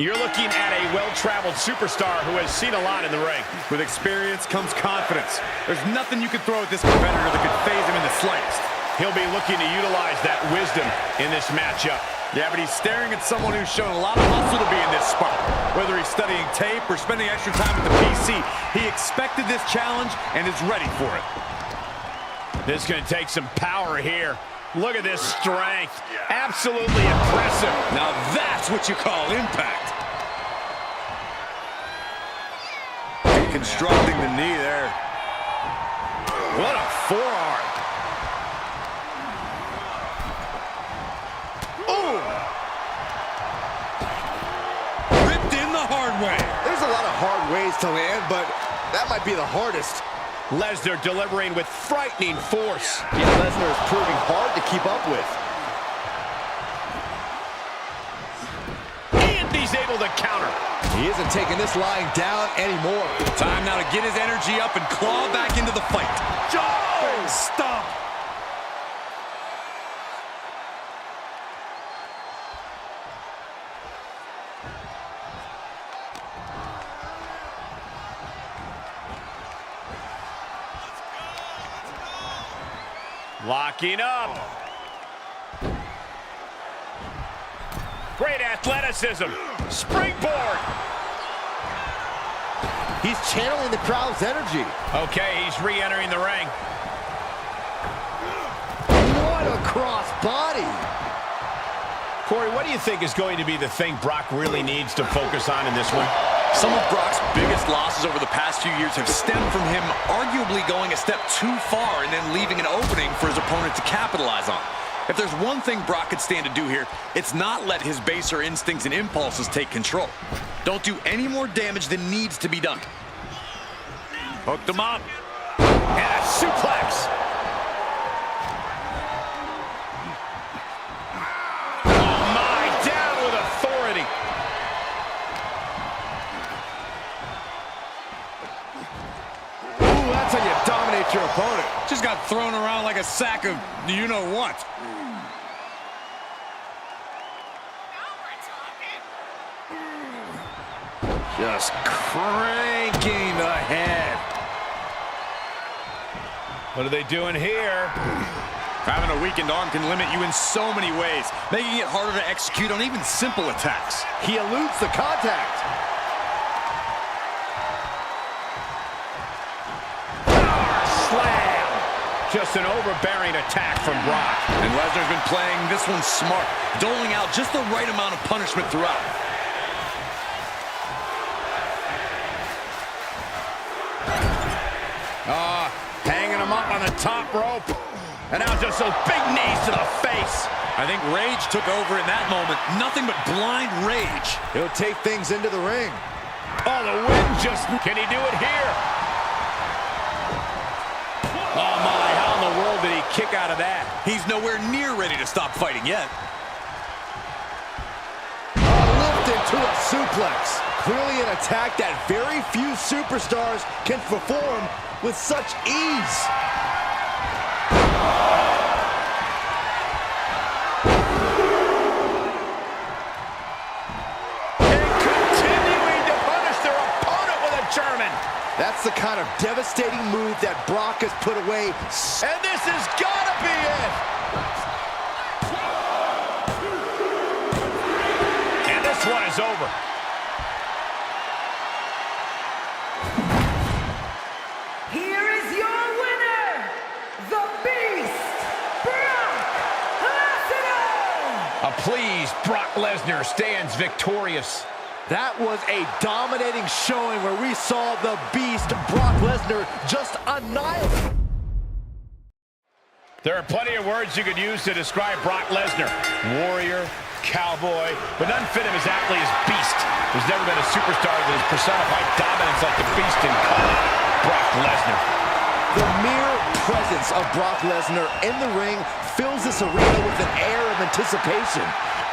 You're looking at a well-traveled superstar who has seen a lot in the ring. With experience comes confidence. There's nothing you can throw at this competitor that could phase him in the slightest. He'll be looking to utilize that wisdom in this matchup. Yeah, but he's staring at someone who's shown a lot of hustle to be in this spot. Whether he's studying tape or spending extra time at the PC, he expected this challenge and is ready for it. This is going to take some power here. Look at this strength. Absolutely impressive. Now that's what you call impact. Constructing the knee there. What a forearm. Oh! Ripped in the hard way. There's a lot of hard ways to land, but that might be the hardest. Lesnar delivering with frightening force. Yeah, Lesnar is proving hard to keep up with. And he's able to counter. He isn't taking this lying down anymore. Time now to get his energy up and claw back into the fight. Oh, stop. Locking up. Great athleticism. Springboard. He's channeling the crowd's energy. Okay, he's re-entering the ring. What a cross body. Corey, what do you think is going to be the thing Brock really needs to focus on in this one? Some of Brock's biggest losses over the past few years have stemmed from him arguably going a step too far and then leaving an opening for his opponent to capitalize on. If there's one thing Brock could stand to do here, it's not let his baser instincts and impulses take control. Don't do any more damage than needs to be done. Hooked him up. And a suplex. Oh, my. Down with authority. Ooh, that's how you dominate your opponent. Just got thrown around like a sack of you-know-what. Just cranking the head. What are they doing here? Having a weakened arm can limit you in so many ways, making it harder to execute on even simple attacks. He eludes the contact. Slam. Just an overbearing attack from Brock. And Lesnar's been playing this one smart, doling out just the right amount of punishment throughout. Hanging him up on the top rope. And now just those big knees to the face. I think rage took over in that moment. Nothing but blind rage. He'll take things into the ring. Oh, the wind just... Can he do it here? Oh, my. How in the world did he kick out of that? He's nowhere near ready to stop fighting yet. Lift into a suplex. Clearly an attack that very few superstars can perform with such ease. That's the kind of devastating move that Brock has put away. And this has got to be it. And this one is over. Here is your winner, the Beast, Brock Lesnar. A pleased Brock Lesnar stands victorious. That was a dominating showing where we saw the Beast, Brock Lesnar, just annihilate. There are plenty of words you could use to describe Brock Lesnar. Warrior, cowboy, but none fit him exactly as Beast. There's never been a superstar that has personified dominance like the Beast in color. Brock Lesnar. The mere presence of Brock Lesnar in the ring fills this arena with an air of anticipation.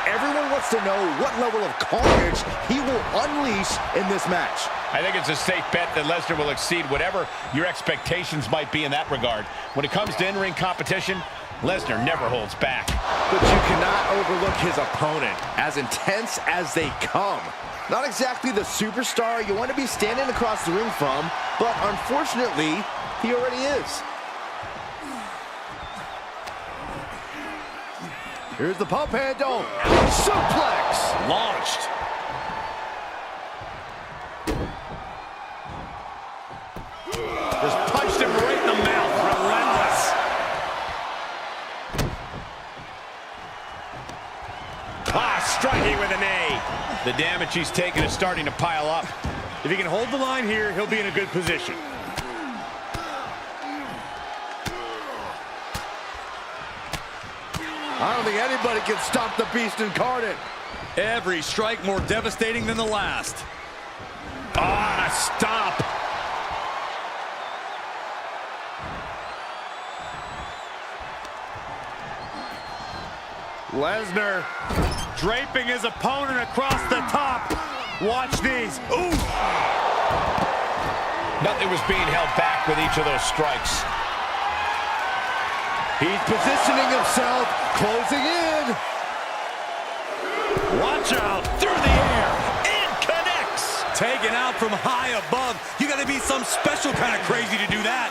Everyone wants to know what level of carnage he will unleash in this match. I think it's a safe bet that Lesnar will exceed whatever your expectations might be in that regard. When it comes to in-ring competition, Lesnar never holds back. But you cannot overlook his opponent. As intense as they come. Not exactly the superstar you want to be standing across the ring from, but unfortunately, he already is. Here's the pump handle. Suplex. Launched. Just punched him right in the mouth. Relentless. Striking with a knee. The damage he's taken is starting to pile up. If he can hold the line here, he'll be in a good position. I don't think anybody can stop the Beast incarnate. Every strike more devastating than the last. Ah, stop. Lesnar draping his opponent across the top. Watch these. Ooh! Nothing was being held back with each of those strikes. He's positioning himself, closing in. Watch out, through the air, It connects. Taken out from high above. You got to be some special kind of crazy to do that.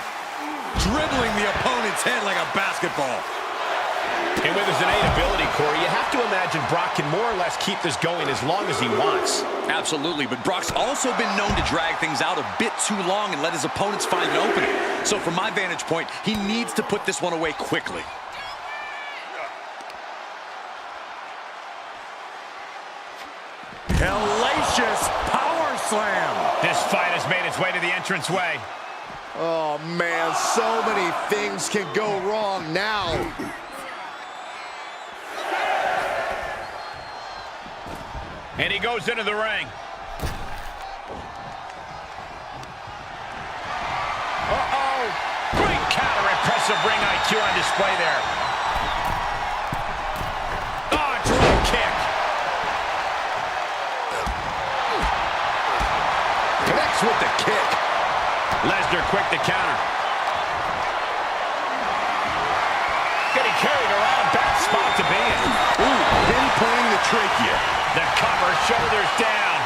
Dribbling the opponent's head like a basketball. And with his innate ability, Corey, you have to imagine Brock can more or less keep this going as long as he wants. Absolutely, but Brock's also been known to drag things out a bit too long and let his opponents find an opening. So from my vantage point, he needs to put this one away quickly. hellacious power slam. This fight has made its way to the entranceway. Oh, man, so many things can go wrong now. And he goes into the ring. Uh-oh. Great counter. Impressive ring IQ on display there. Oh, drop kick. Connects with the kick. Lesnar quick to counter. Getting carried around. Bad spot to be in. Ooh, pinpointing the trachea. The cover, shoulders down.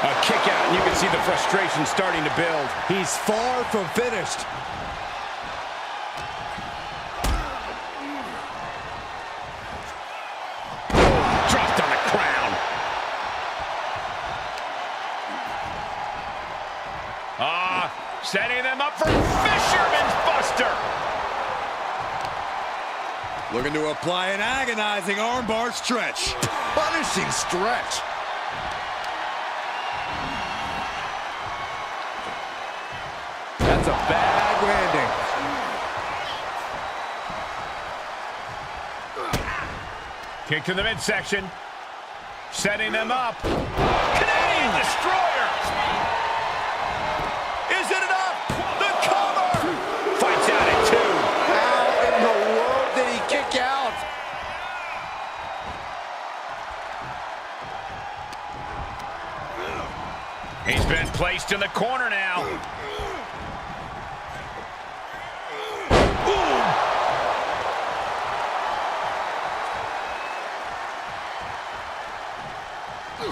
A kick out, and you can see the frustration starting to build. He's far from finished. Dropped on the crown. Setting them up for Fisherman's Buster. Looking to apply an agonizing armbar stretch. Punishing stretch. That's a bad landing. Kick to the midsection. Setting them up. Canadian Destroyer. Is it enough? The cover. Fights out at 2. How in the world did he kick out? He's been placed in the corner now.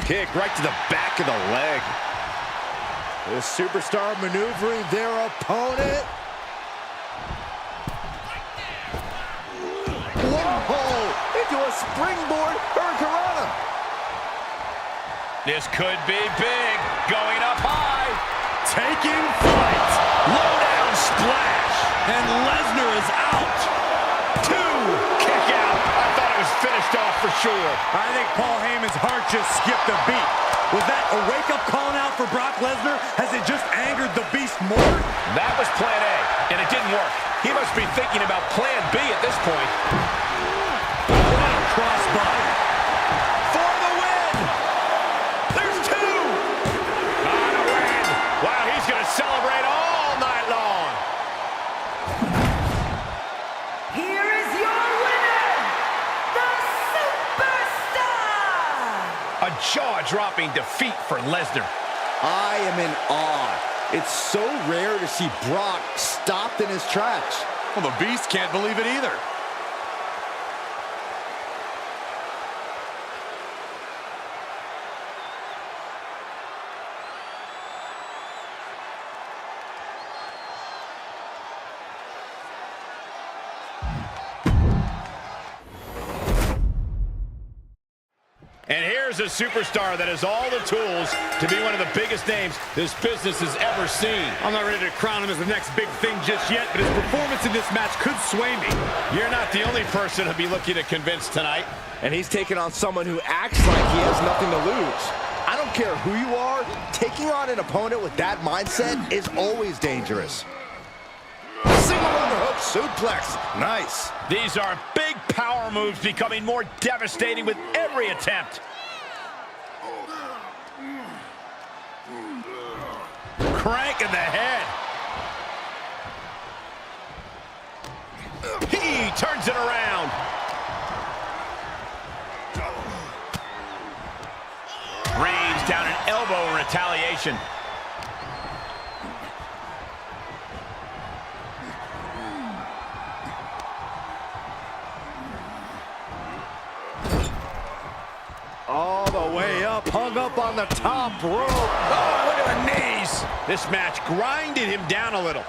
Kick right to the back of the leg. The superstar maneuvering their opponent. Whoa! Into a springboard hurricanrana. This could be big. Going up high. Taking flight. Low down splash. And Lesnar is out. 2. Kick out. I thought it was finished off for sure. I think Paul Heyman's heart just skipped a beat. Was that a wake-up call now for Brock Lesnar? Has it just angered the Beast more? That was plan A, and it didn't work. He must be thinking about plan B at this point. What a crossbody. For the win! There's 2! On a win! Wow, he's going to celebrate all night long. Here is your winner, the Superstar! A jaw-dropping defeat for Lesnar. I am in awe. It's so rare to see Brock stopped in his tracks. Well, the Beast can't believe it either. And here's a superstar that has all the tools to be one of the biggest names this business has ever seen. I'm not ready to crown him as the next big thing just yet, but his performance in this match could sway me. You're not the only person to be looking to convince tonight. And he's taking on someone who acts like he has nothing to lose. I don't care who you are, taking on an opponent with that mindset is always dangerous. Single underhook suplex. Nice. These are big power moves becoming more devastating with every attempt. Crank in the head. He turns it around. Rains down an elbow in retaliation. All the way up, hung up on the top rope. Oh, look at the knees. This match grinded him down a little.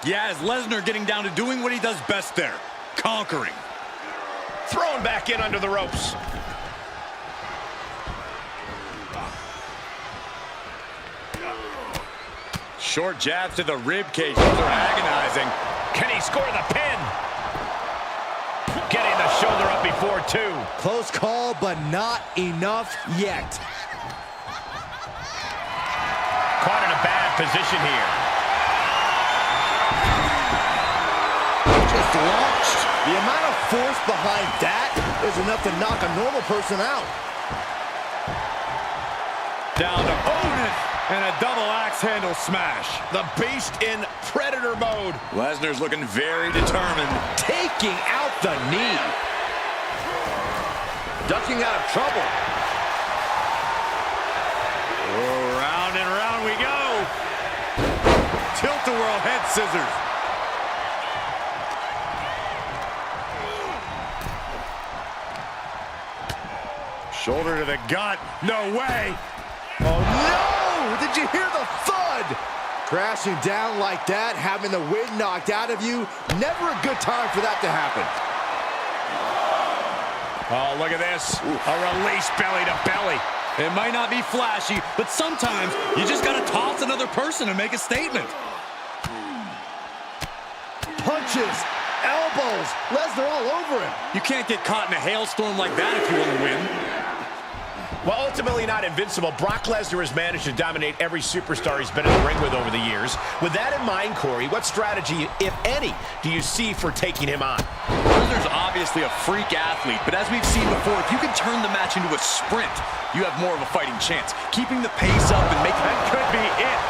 Yeah, as Lesnar getting down to doing what he does best there, conquering. Thrown back in under the ropes. Short jabs to the rib cage. Those are agonizing. Can he score the pin? Getting the shoulder up before two. Close call, but not enough yet. Caught in a bad position here. Just launched. The amount of force behind that is enough to knock a normal person out. Down to opponent and a double axe handle smash. The Beast in Predator mode. Lesnar's looking very determined. Taking out the knee. Ducking out of trouble. Oh, round and round we go. Tilt-a-whirl head scissors. Shoulder to the gut. No way. Oh, no! Did you hear the thud? Crashing down like that, having the wind knocked out of you, never a good time for that to happen. Oh, look at this. A release belly to belly. It might not be flashy, but sometimes you just got to toss another person and make a statement. Punches, elbows, Lesnar all over him. You can't get caught in a hailstorm like that if you want to win. While ultimately not invincible, Brock Lesnar has managed to dominate every superstar he's been in the ring with over the years. With that in mind, Corey, what strategy, if any, do you see for taking him on? Lesnar's obviously a freak athlete, but as we've seen before, if you can turn the match into a sprint, you have more of a fighting chance. Keeping the pace up and making... That could be it.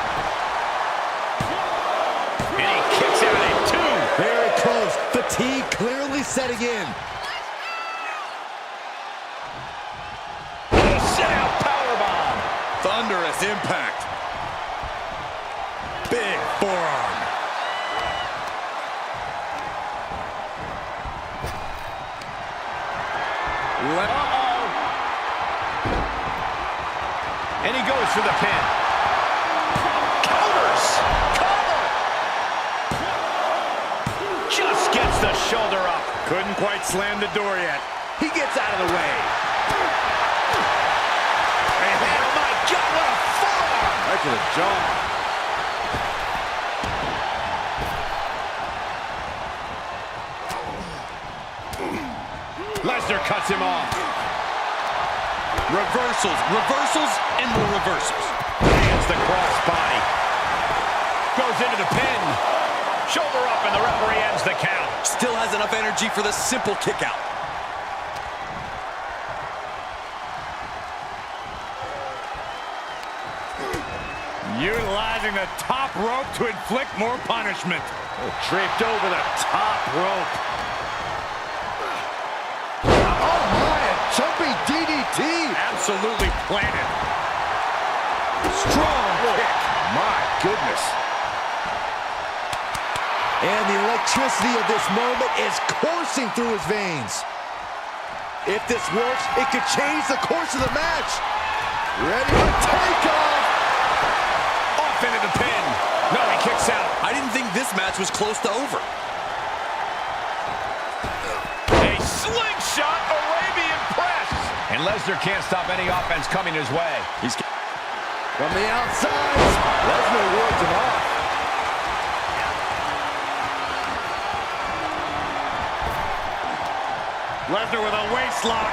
And he kicks out at two. Very close. Fatigue clearly setting in. Sit-out powerbomb. Thunderous impact. Big forearm. Uh-oh. And he goes for the pin. Counters. Cover. Just gets the shoulder up. Couldn't quite slam the door yet. He gets out of the way. And oh my God, what a forearm. Right to the jaw. Lesnar cuts him off. Reversals, reversals, and more reversals. Lands the crossbody. Goes into the pin. Shoulder up, and the referee ends the count. Still has enough energy for the simple kick out. Utilizing the top rope to inflict more punishment. Oh, draped over the top rope. Oh my, a jumping DDT. Absolutely planted. Strong kick. My goodness. And the electricity of this moment is coursing through his veins. If this works, it could change the course of the match. Ready for takeoff. Off into the pin. No, he kicks out. I didn't think this match was close to over. A slingshot Arabian press. And Lesnar can't stop any offense coming his way. He's From the outside, Lesnar wards him off. Lesnar with a waist lock.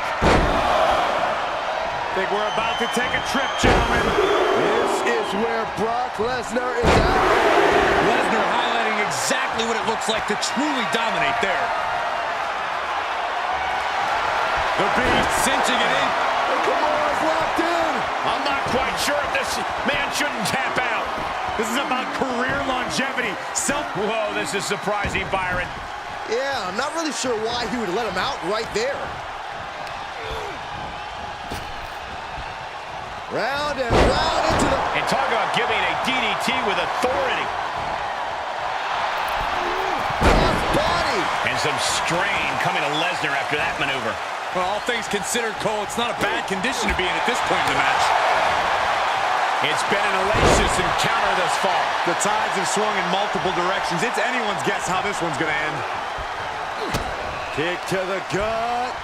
Think we're about to take a trip, gentlemen. This is where Brock Lesnar is at. Lesnar highlighting exactly what it looks like to truly dominate there. The Beast cinching it in. Kimura's locked in. I'm not quite sure if this man shouldn't tap out. This is about career longevity. Whoa, this is surprising, Byron. Yeah, I'm not really sure why he would let him out right there. Round and round into the... And talk about giving a DDT with authority. Cross body. And some strain coming to Lesnar after that maneuver. Well, all things considered, Cole, it's not a bad condition to be in at this point in the match. It's been an hellacious encounter thus far. The tides have swung in multiple directions. It's anyone's guess how this one's going to end. Kick to the gut.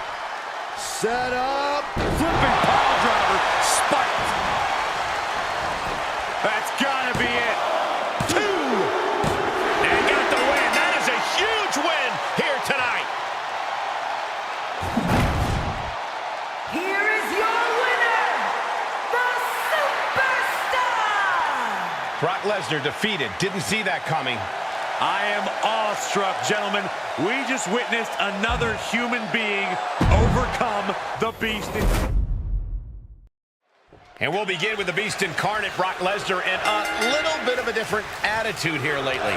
Set up. Flipping pile driver. Spiked. That's got to be it. 2. And got the win. That is a huge win here tonight. Here is your winner, the Superstar! Brock Lesnar defeated. Didn't see that coming. I am awestruck, gentlemen. We just witnessed another human being overcome the Beast. And we'll begin with the Beast Incarnate, Brock Lesnar, and a little bit of a different attitude here lately.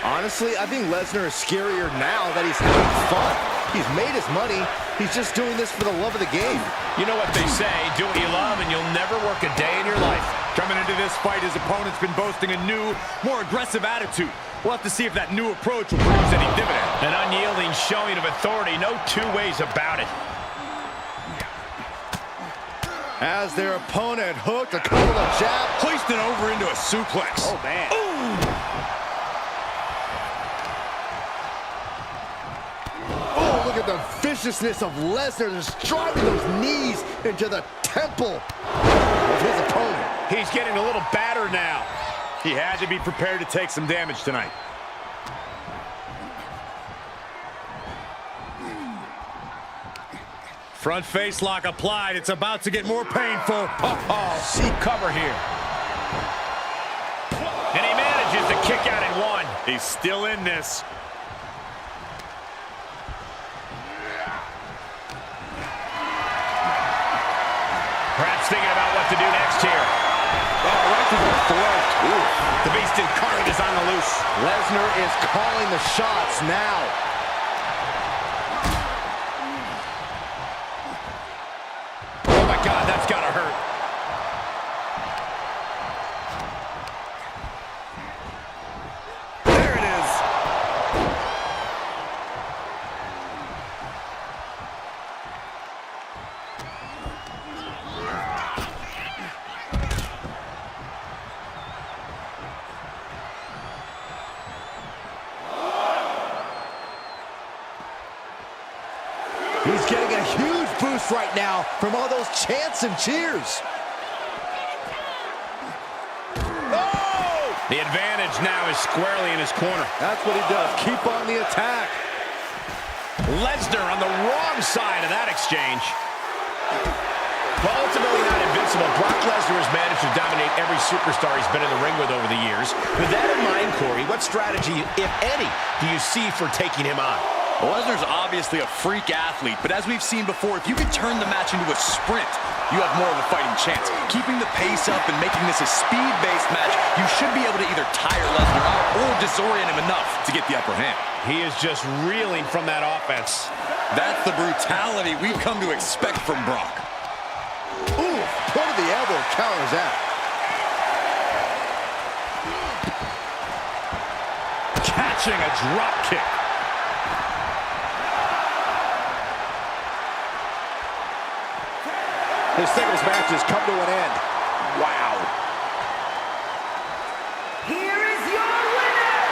Honestly, I think Lesnar is scarier now that he's having fun. He's made his money. He's just doing this for the love of the game. You know what they say, do what you love and you'll never work a day in your life. Coming into this fight, his opponent's been boasting a new, more aggressive attitude. We'll have to see if that new approach will produce any dividend. An unyielding showing of authority, no two ways about it. As their opponent hooked a couple of jabs. Hoisted over into a suplex. Oh, man. Oh, look at the viciousness of Lesnar just driving those knees into the temple of his opponent. He's getting a little battered now. He had to be prepared to take some damage tonight. Front face lock applied. It's about to get more painful. See cover here. And he manages to kick out in one. He's still in this. Perhaps thinking about what to do next here. Oh, right to the throat. Ooh. The Beast Incarnate is on the loose. Lesnar is calling the shots now. Oh my God, that's gotta hurt. There it is. He's getting a huge boost right now from all those chants and cheers. Oh! The advantage now is squarely in his corner. That's what he does. Keep on the attack. Lesnar on the wrong side of that exchange. Well, ultimately not invincible. Brock Lesnar has managed to dominate every superstar he's been in the ring with over the years. With that in mind, Corey, what strategy, if any, do you see for taking him on? Well, Lesnar's obviously a freak athlete, but as we've seen before, if you can turn the match into a sprint, you have more of a fighting chance. Keeping the pace up and making this a speed-based match, you should be able to either tire Lesnar out or disorient him enough to get the upper hand. He is just reeling from that offense. That's the brutality we've come to expect from Brock. Ooh, point of the elbow counters that. Catch launching a drop kick. This singles match has come to an end. Wow. Here is your winner,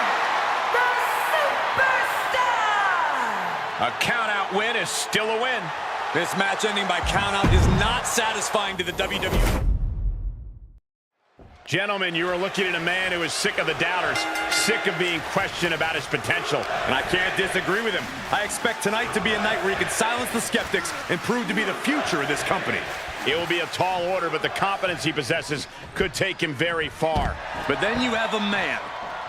the Superstar! A count-out win is still a win. This match ending by countout is not satisfying to the WWE. Gentlemen, you are looking at a man who is sick of the doubters, sick of being questioned about his potential. And I can't disagree with him. I expect tonight to be a night where he can silence the skeptics and prove to be the future of this company. It will be a tall order, but the confidence he possesses could take him very far. But then you have a man,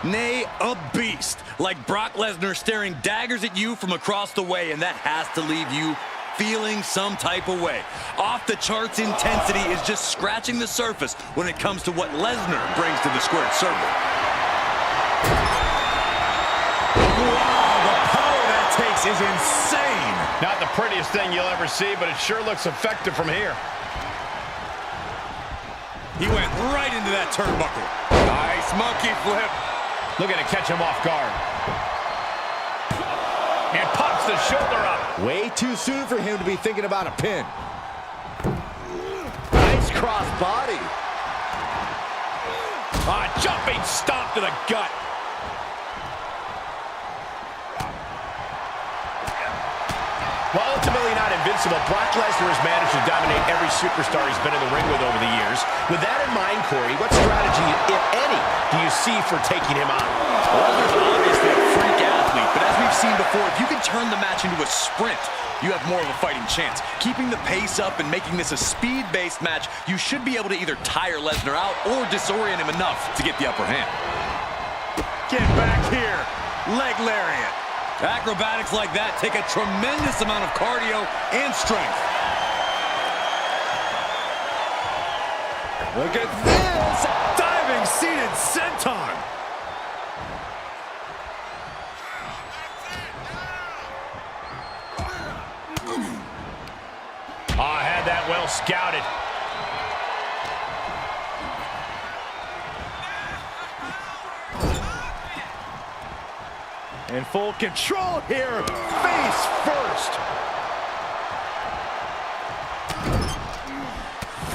nay, a beast, like Brock Lesnar staring daggers at you from across the way, and that has to leave you feeling some type of way. Off the charts intensity is just scratching the surface when it comes to what Lesnar brings to the squared circle. Wow, the power that takes is insane. Not the prettiest thing you'll ever see, but it sure looks effective from here. He went right into that turnbuckle. Nice monkey flip. Looking to catch him off guard. And pops the shoulder up. Way too soon for him to be thinking about a pin. Nice cross body. Jumping stomp to the gut. While ultimately not invincible, Brock Lesnar has managed to dominate every superstar he's been in the ring with over the years. With that in mind, Corey, what strategy, if any, do you see for taking him on? Lesnar's obviously a freak athlete, but as we've seen before, if you can turn the match into a sprint, you have more of a fighting chance. Keeping the pace up and making this a speed-based match, you should be able to either tire Lesnar out or disorient him enough to get the upper hand. Get back here. Leg lariat. Acrobatics like that take a tremendous amount of cardio and strength. Look at this. Diving seated senton. Had that well scouted. In full control here, face first.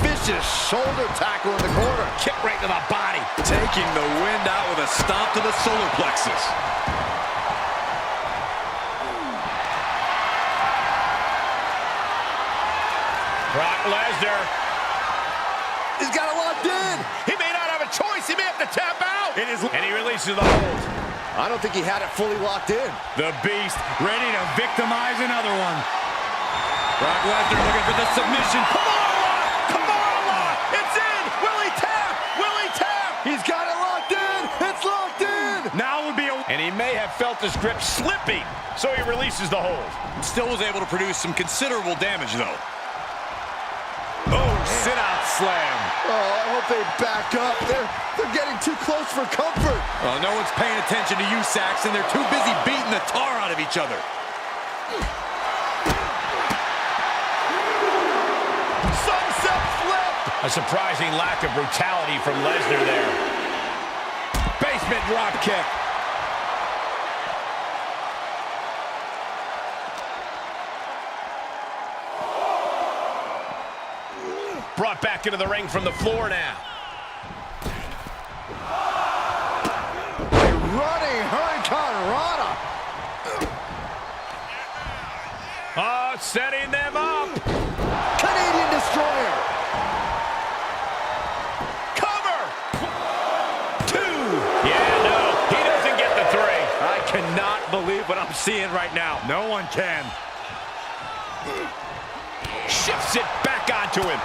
Vicious shoulder tackle in the corner. Kick right to the body. Taking the wind out with a stomp to the solar plexus. Brock Lesnar. He's got it locked in. He may not have a choice. He may have to tap out. And he releases the hold. I don't think he had it fully locked in. The Beast ready to victimize another one. Brock Lesnar looking for the submission. Come on, lock! Come on, lock! It's in! Will he tap? Will he tap? He's got it locked in. It's locked in. Now would be a... And he may have felt his grip slipping, so he releases the hold. Still was able to produce some considerable damage, though. Oh, sit-out slam. Oh, I hope they back up. They're getting too close for comfort. Oh, no one's paying attention to you, Saxton. They're too busy beating the tar out of each other. Sunset flip. A surprising lack of brutality from Lesnar there. Basement drop kick. Brought back into the ring from the floor now. A running Hurricane Rana. Oh, setting them up. Canadian Destroyer. Cover. 2. Yeah, no, he doesn't get the 3. I cannot believe what I'm seeing right now. No one can. Shifts it back onto him.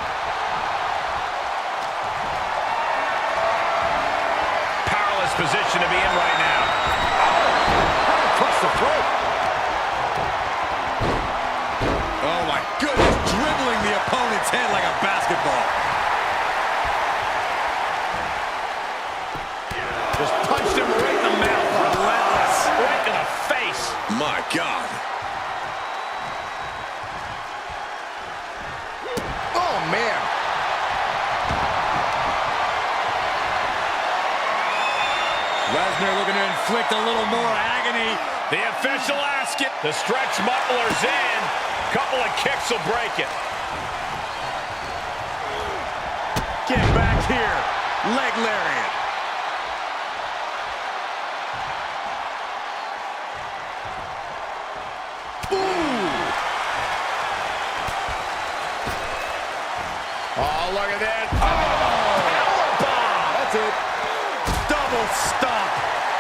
Position to be in right now. Across the throat. Oh my goodness, dribbling the opponent's head like a basketball. Just punched him right in the mouth. Relentless. Right to the face. My God. Oh, man. Lesnar looking to inflict a little more agony. The official asks it. The stretch muffler's in. Couple of kicks will break it. Get back here. Leg lariat. Oh, look at that. Oh! Powerbomb. That's it. Double stomp.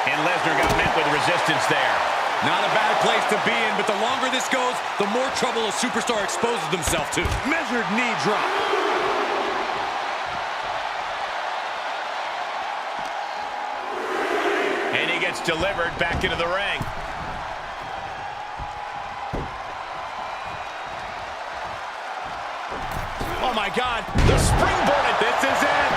And Lesnar got met with resistance there. Not a bad place to be in, but the longer this goes, the more trouble a superstar exposes himself to. Measured knee drop. And he gets delivered back into the ring. Oh, my God. The springboard. This is it.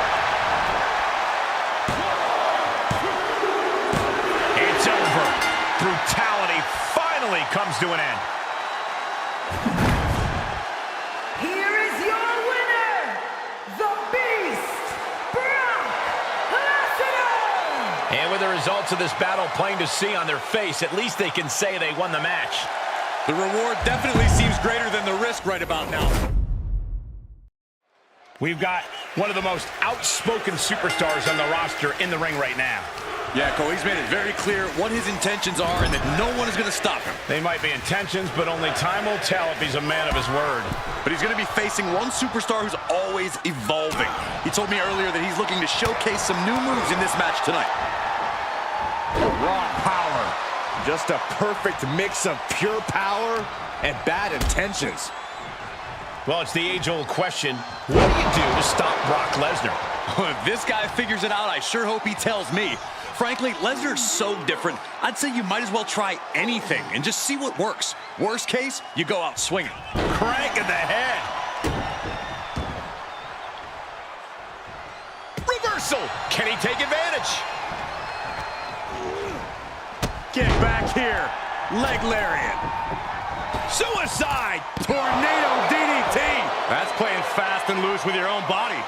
It's over. Brutality finally comes to an end. Here is your winner, the Beast, Brock Lesnar! And with the results of this battle plain to see on their face, at least they can say they won the match. The reward definitely seems greater than the risk right about now. We've got one of the most outspoken superstars on the roster in the ring right now. Yeah, Cole, he's made it very clear what his intentions are and that no one is going to stop him. They might be intentions, but only time will tell if he's a man of his word. But he's going to be facing one superstar who's always evolving. He told me earlier that he's looking to showcase some new moves in this match tonight. Raw power. Just a perfect mix of pure power and bad intentions. Well, it's the age-old question, what do you do to stop Brock Lesnar? If this guy figures it out, I sure hope he tells me. Frankly, Lesnar's so different, I'd say you might as well try anything and just see what works. Worst case, you go out swinging. Crank in the head. Reversal. Can he take advantage? Get back here. Leg lariat. Suicide. Tornado DDT. That's playing fast and loose with your own body.